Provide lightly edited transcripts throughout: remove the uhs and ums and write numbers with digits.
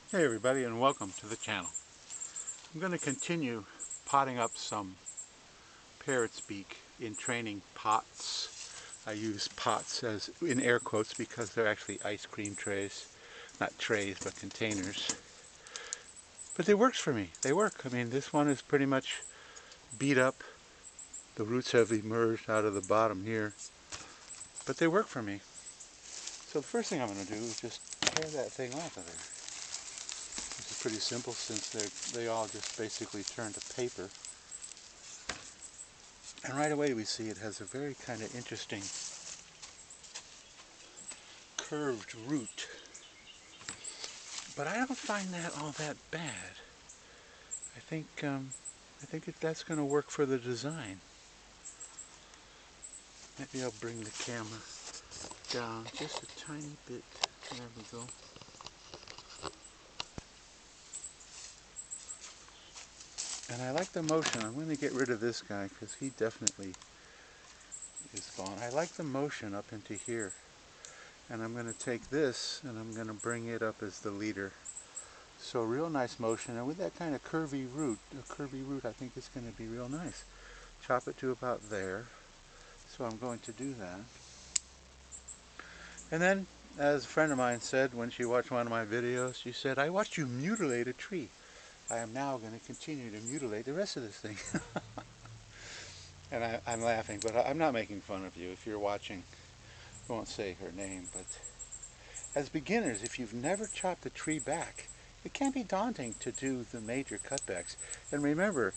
Hey everybody, and welcome to the channel. I'm going to continue potting up some Parrot's Beak in training pots. I use pots as in air quotes because they're actually ice cream trays. Not trays, but containers. But they works for me. They work. I mean, this one is pretty much beat up. The roots have emerged out of the bottom here. But they work for me. So the first thing I'm going to do is just tear that thing off of there. This is pretty simple since they all just basically turn to paper. And right away we see it has a very kind of interesting curved root. But I don't find that all that bad. I think that's going to work for the design. Maybe I'll bring the camera down just a tiny bit. There we go. And I like the motion. I'm going to get rid of this guy because he definitely is gone. I like the motion up into here. And I'm going to take this and I'm going to bring it up as the leader. So real nice motion, and with that kind of curvy root, I think it's going to be real nice. Chop it to about there. So I'm going to do that. And then, as a friend of mine said when she watched one of my videos, she said, "I watched you mutilate a tree. I am now going to continue to mutilate the rest of this thing." And I'm laughing, but I'm not making fun of you. If you're watching, I won't say her name, but as beginners, if you've never chopped a tree back, it can be daunting to do the major cutbacks. And remember,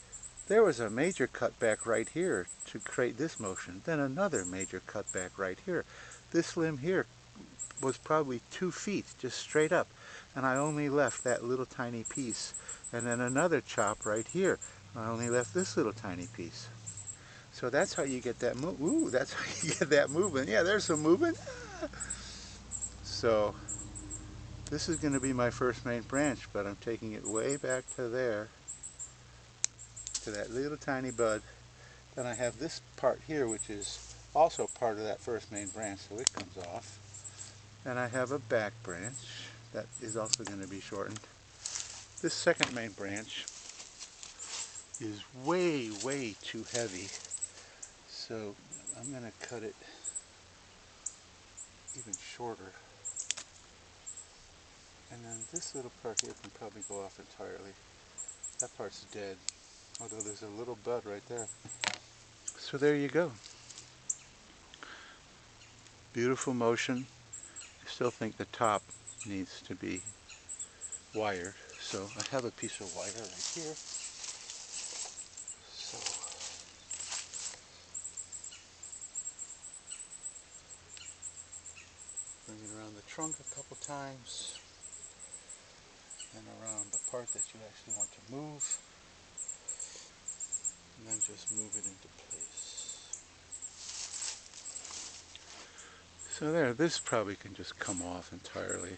there was a major cutback right here to create this motion, then another major cutback right here. This limb here was probably 2 feet just straight up, and I only left that little tiny piece. And then another chop right here. I only left this little tiny piece. So that's how you get that move. Ooh, that's how you get that movement. Yeah, there's some movement. So this is going to be my first main branch, but I'm taking it way back to there, to that little tiny bud. Then I have this part here, which is also part of that first main branch, so it comes off. And I have a back branch that is also going to be shortened. This second main branch is way, way too heavy, so I'm going to cut it even shorter. And then this little part here can probably go off entirely. That part's dead, although there's a little bud right there. So there you go. Beautiful motion. I still think the top needs to be wired, so I have a piece of wire right here. So bring it around the trunk a couple times and around the part that you actually want to move, and then just move it into place. So there, this probably can just come off entirely.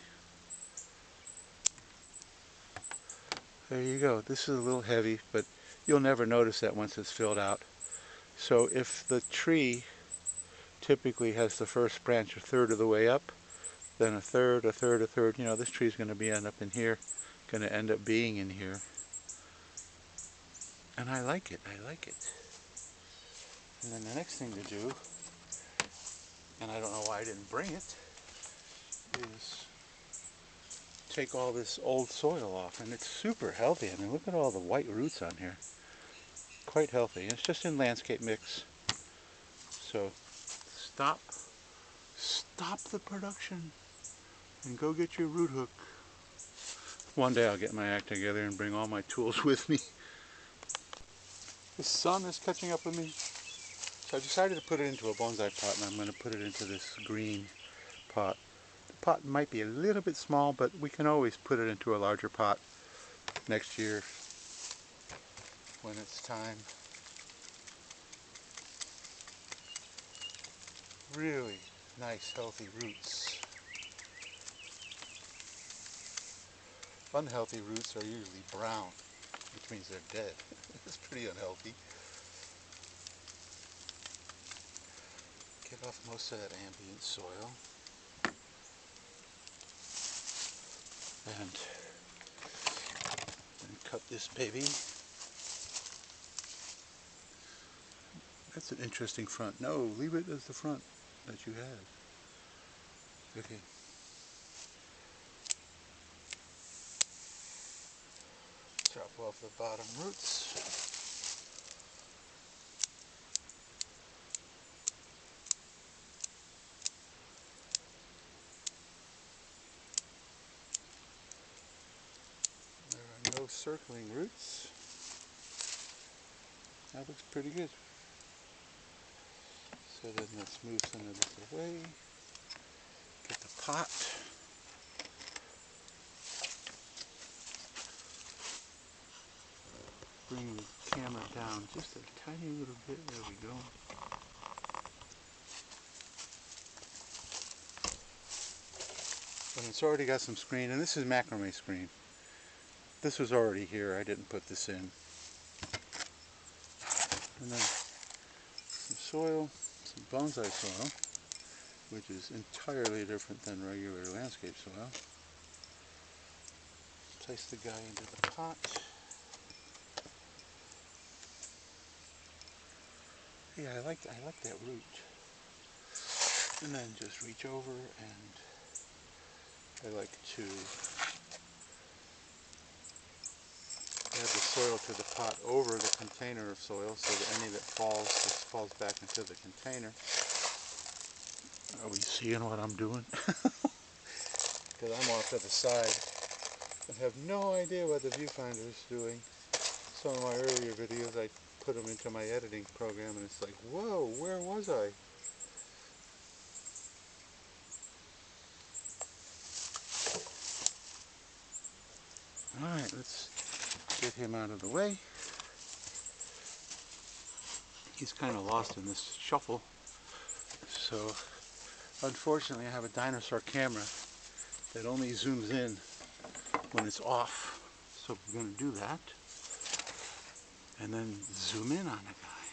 There you go. This is a little heavy, but you'll never notice that once it's filled out. So if the tree typically has the first branch a third of the way up, then a third, a third, a third, you know, this tree's going to be end up in here, going to end up being in here. And I like it. I like it. And then the next thing to do, and I don't know why I didn't bring it, is take all this old soil off. And it's super healthy. I mean, look at all the white roots on here. Quite healthy. And it's just in landscape mix. So stop the production and go get your root hook. One day I'll get my act together and bring all my tools with me. The sun is catching up with me. So I decided to put it into a bonsai pot, and I'm going to put it into this green pot. The pot might be a little bit small, but we can always put it into a larger pot next year when it's time. Really nice, healthy roots. Unhealthy roots are usually brown, which means they're dead. It's pretty unhealthy. Get off most of that ambient soil. And this baby. That's an interesting front. No, leave it as the front that you have. Okay. Chop off the bottom roots. There are no circling roots. That looks pretty good. So then let's move some of this away. Get the pot. Bring the camera down just a tiny little bit. There we go. And it's already got some screen, and this is macrame screen. This was already here. I didn't put this in. And then some soil, some bonsai soil, which is entirely different than regular landscape soil. Place the guy into the pot. Yeah, I like that root. And then just reach over, and I like to add the soil to the pot over the container of soil so that any that falls just falls back into the container. Are we seeing what I'm doing? Because I'm off to the side and have no idea what the viewfinder is doing. Some of my earlier videos, I put them into my editing program, and it's like, whoa, where was I? Alright, let's get him out of the way. He's kind of lost in this shuffle. So, unfortunately, I have a dinosaur camera that only zooms in when it's off. So we're going to do that. And then zoom in on the guy.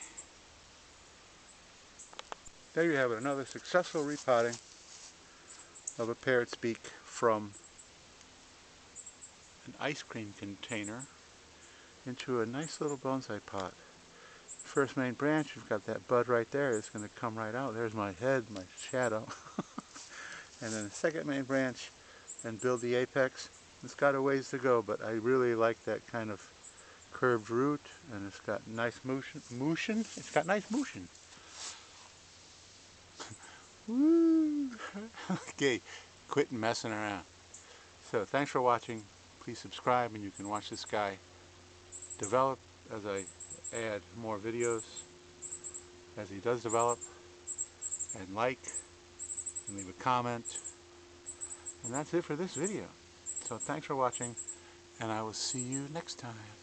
There you have it, another successful repotting of a parrot's beak from an ice cream container into a nice little bonsai pot. First main branch, you've got that bud right there. It's going to come right out. There's my head, my shadow. And then the second main branch, and build the apex. It's got a ways to go, but I really like that kind of curved root, and it's got nice motion. It's got nice motion. Woo! Okay, quit messing around. So thanks for watching. Please subscribe, and you can watch this guy develop as I add more videos as he does develop, and like and leave a comment. And that's it for this video. So thanks for watching, and I will see you next time.